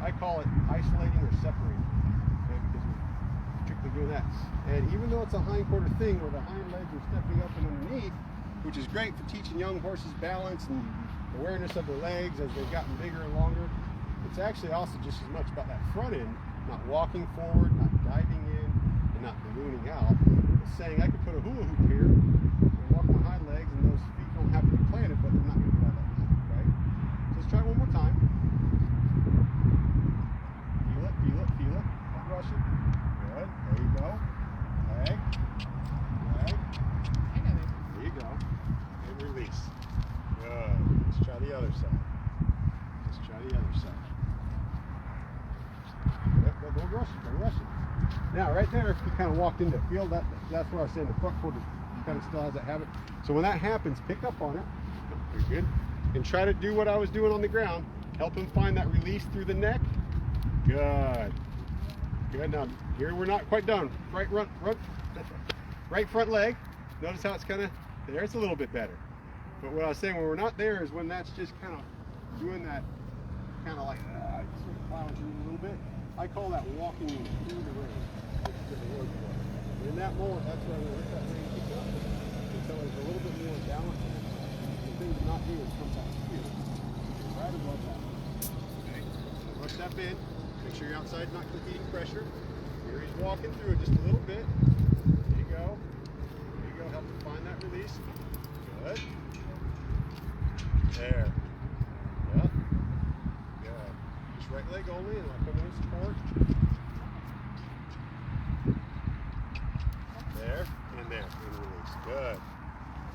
I call it isolating or separating, okay, because we're particularly doing that. And even though it's a hind quarter thing where the hind legs are stepping up and underneath, which is great for teaching young horses balance and awareness of their legs as they've gotten bigger and longer, it's actually also just as much about that front end, not walking forward, not diving in, and not ballooning out. It's saying I could put a hula hoop here and walk my hind legs, and those feet don't have to be planted, but they're not going to go out like that, right? So let's try one more time. Feel it, feel it, feel it. Don't rush it. Good. There you go. Leg. Leg. There you go. And release. Good. Let's try the other side. Let's try the other side. Don't rush it, don't rush it. Now, right there, he kind of walked into the field. That's where I was saying the front quarter kind of still has that habit. So when that happens, pick up on it. Very good. And try to do what I was doing on the ground. Help him find that release through the neck. Good. Good. Now, here we're not quite done. Right front leg. Notice how it's kind of, there it's a little bit better. But what I was saying, when we're not there is when that's just kind of doing that, kind of like, sort of plowing through a little bit. I call that walking through the rein. And in that moment, that's where I'm going to let that rein kick up until there's a little bit more balance. The thing to not do is come back here, right above that. Okay? Rush that bend. Make sure your outside's not competing pressure. Here he's walking through it just a little bit. There you go. There you go. Help him find that release. Good. There. Yep. Good. Just right leg only, and I'll come in and support. There, and there, and release. Good.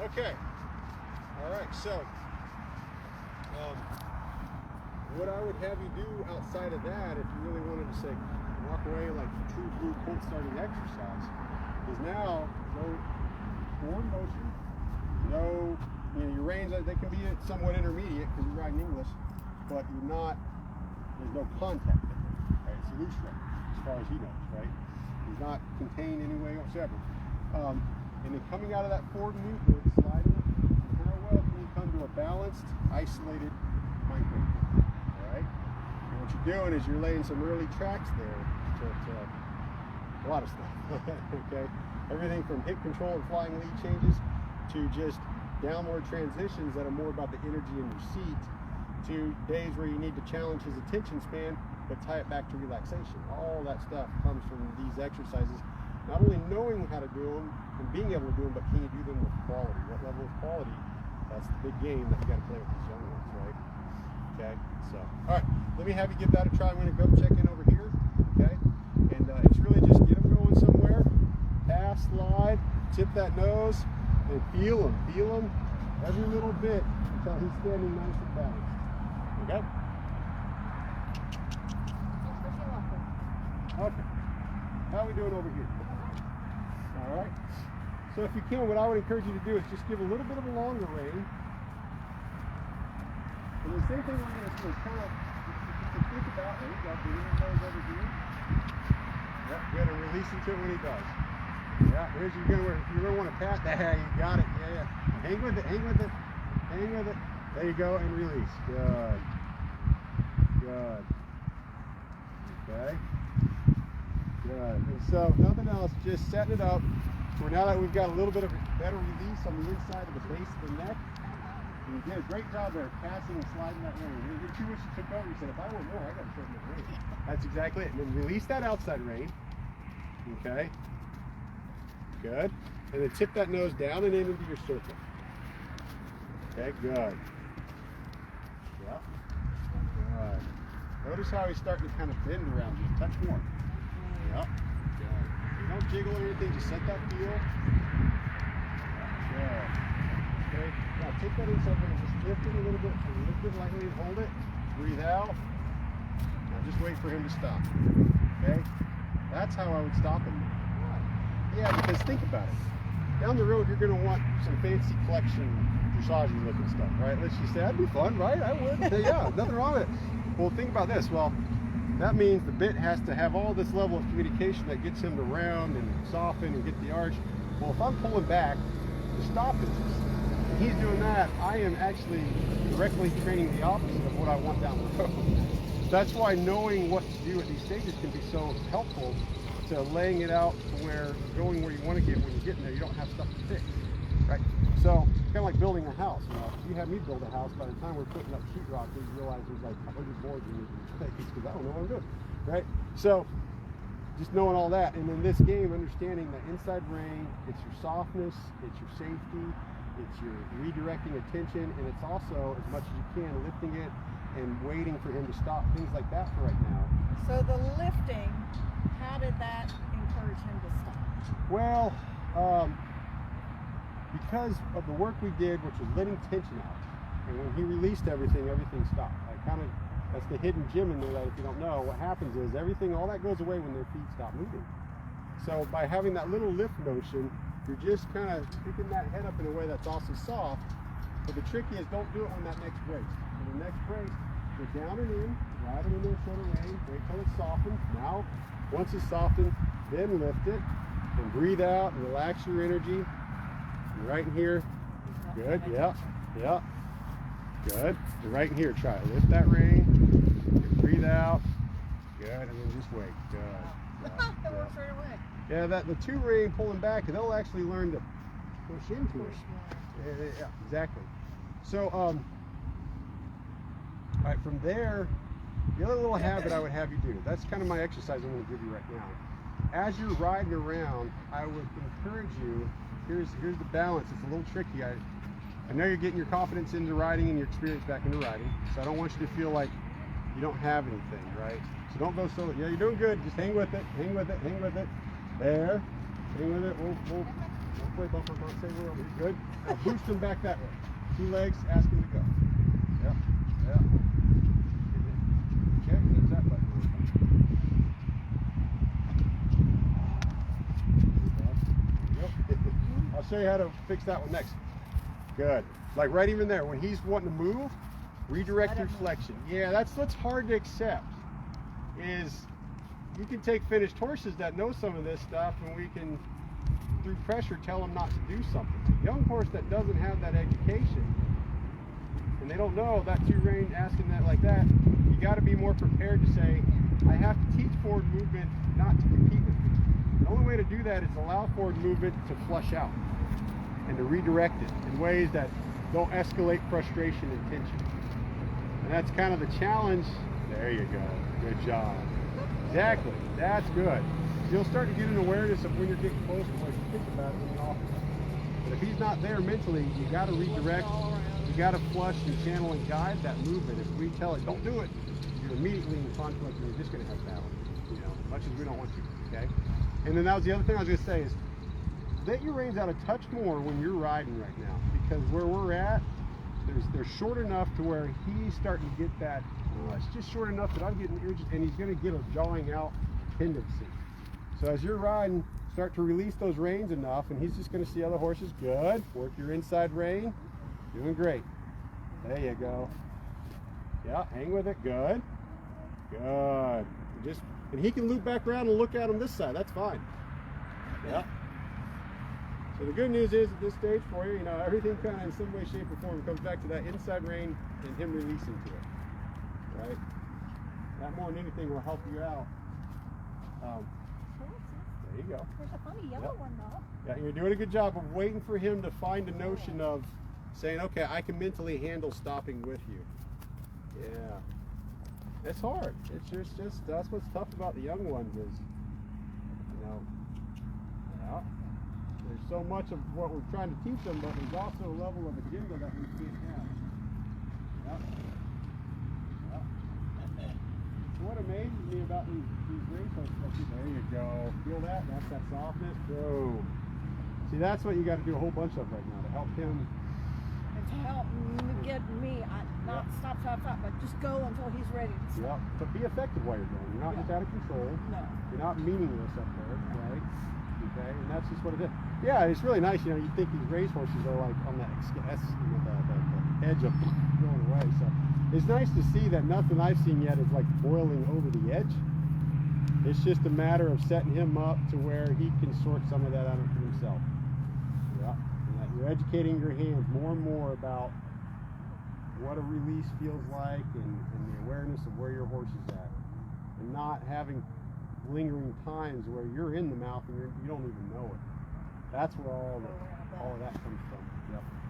Okay. All right, so what I would have you do outside of that, if you really wanted to say walk away like true blue colt starting exercise, is now no forward motion, no, your reins, they can be somewhat intermediate because you're riding English, but you're not, there's no contact there, right? It's a loose rein, as far as he knows, right? He's not contained any way whatsoever. And then coming out of that forward movement, sliding, how well can you come to a balanced, isolated hind quarter? All right? And what you're doing is you're laying some early tracks there to a lot of stuff, okay? Everything from hip control and flying lead changes to just downward transitions that are more about the energy in your seat, to days where you need to challenge his attention span but tie it back to relaxation. All that stuff comes from these exercises. Not only knowing how to do them and being able to do them, but can you do them with quality? What level of quality? That's the big game that you got to play with these young ones, right? Okay, so, all right, let me have you give that a try. I'm going to go check in over here, okay? And it's really just get them going somewhere, pass, slide, tip that nose, and feel them every little bit until he's standing nice and balanced, okay? Okay, how are we doing over here? All right, so if you can, what I would encourage you to do is just give a little bit of a longer rein. And the same thing we're going to do is kind of think about, there you go, bring your nose over here. Yeah, good, and release into it when he does. Yeah, here's you're going to want to pat that. You got it, yeah. Hang with it, hang with it, hang with it. There you go, and release. Good. Good. Okay. Good. And so, nothing else, just setting it up. For now that we've got a little bit of better release on the inside of the base of the neck, and you did a great job there passing and sliding that rein. You're too much you took over. You said, if I want more, I got to shorten the rein. That's exactly it. And then release that outside rein. Okay. Good. And then tip that nose down and in into your circle. Okay, good. Yep. Good. Notice how he's starting to kind of bend around you. Touch more. Yep. Good. You don't jiggle or anything, just set that feel. Good. Okay. Now take that inside and just lift it a little bit. Lift it lightly and hold it. Breathe out. Now just wait for him to stop. Okay? That's how I would stop him. Yeah, because think about it. Down the road, you're going to want some fancy collection, dressage looking stuff, right? Let's just say, that'd be fun, right? I would. Yeah, nothing wrong with it. Well, think about this. Well, that means the bit has to have all this level of communication that gets him to round and soften and get the arch. Well, if I'm pulling back, the stoppages, and he's doing that, I am actually directly training the opposite of what I want down the road. that's why knowing what to do at these stages can be so helpful to laying it out to where going where you want to get when you get in there, you don't have stuff to fix, right? So kind of like building a house. You know, if you had me build a house, by the time we're putting up sheetrock, we realize there's like 100 boards we need to replace because I don't know what I'm doing, right? So just knowing all that, and in this game, understanding that inside rein, it's your softness, it's your safety, it's your redirecting attention, and it's also, as much as you can, lifting it and waiting for him to stop, things like that for right now. So the lifting, how did that encourage him to stop? Well, because of the work we did, which was letting tension out, and when he released everything, everything stopped. That's the hidden gem in there that if you don't know, what happens is everything, all that goes away when their feet stop moving. So by having that little lift motion, you're just kind of picking that head up in a way that's also soft. But the trick is, don't do it on that next brace. For the next brace, go down and in, ride them in their shoulder rein, wait till it's softened. Now, once it's softened, then lift it and breathe out and relax your energy. You're right in here. Good, yeah, yeah. Good. And right in here, try it. Lift that rein. Breathe out. Good. And then just wait. Good. Yeah, That works right away. yeah, the two rein pulling back, and they'll actually learn to push into it. Yeah, exactly. So, all right, from there, the other little habit I would have you do, that's kind of my exercise I'm going to give you right now. As you're riding around, I would encourage you, here's the balance. It's a little tricky. I know you're getting your confidence into riding and your experience back into riding, so I don't want you to feel like you don't have anything, right? So don't go so, yeah, you're doing good. Just hang with it, hang with it, hang with it. There, hang with it. We'll play bumper, not say we're over. Good. Now boost him back that way. 2 legs, ask him to go. Yep, yep. Check, that's that button. Yep. I'll show you how to fix that one next. Good. Like right even there, when he's wanting to move, redirect your flexion. Yeah, that's what's hard to accept. Is you can take finished horses that know some of this stuff, and we can, through pressure, tell them not to do something. A young horse that doesn't have that education, and they don't know that 2 rein asking that like that, you got to be more prepared to say, I have to teach forward movement not to compete with me. The only way to do that is allow forward movement to flush out and to redirect it in ways that don't escalate frustration and tension. And that's kind of the challenge. There you go. Good job. Exactly. That's good. You'll start to get an awareness of when you're getting close to what you think about it in the office. But if he's not there mentally, you got to redirect. You got to flush and channel and guide that movement. If we tell it, don't do it, you're immediately in conflict and you're just going to have balance. You know, as much as we don't want you. Okay. And then that was the other thing I was going to say is, let your reins out a touch more when you're riding right now, because where we're at, they're short enough to where he's starting to get that. It's just short enough that I'm getting urgent, and he's going to get a jawing out tendency. So as you're riding, start to release those reins enough, and he's just going to see other horses. Good. Work your inside rein. Doing great. There you go. Yeah, hang with it. Good. Good. And he can loop back around and look at him this side. That's fine. Yeah. So the good news is at this stage for you, everything kind of in some way, shape, or form comes back to that inside rein and him releasing to it, right? That more than anything will help you out. There you go. There's a funny yellow one though. Yeah, you're doing a good job of waiting for him to find a notion of saying, okay, I can mentally handle stopping with you. Yeah. It's hard. It's just that's what's tough about the young ones is, yeah. There's so much of what we're trying to teach them, but there's also a level of agenda that we can't have. Yep. Yep. So what amazes me about these racehorses, there you go. Feel that? That's that softness. Boom. See, that's what you got to do a whole bunch of right now to help him. And to help get me, not stop, but just go until he's ready to stop. Yeah. But be effective while you're going. You're not just out of control. No. You're not meaningless up there, right? Okay, and that's just what it is. Yeah, it's really nice. You think these racehorses are like on that the edge of going away. So it's nice to see that nothing I've seen yet is like boiling over the edge. It's just a matter of setting him up to where he can sort some of that out for himself. Yeah, and that you're educating your hands more and more about what a release feels like and the awareness of where your horse is at. And not having lingering times where you're in the mouth and you don't even know it. That's where all of that comes from. Yep.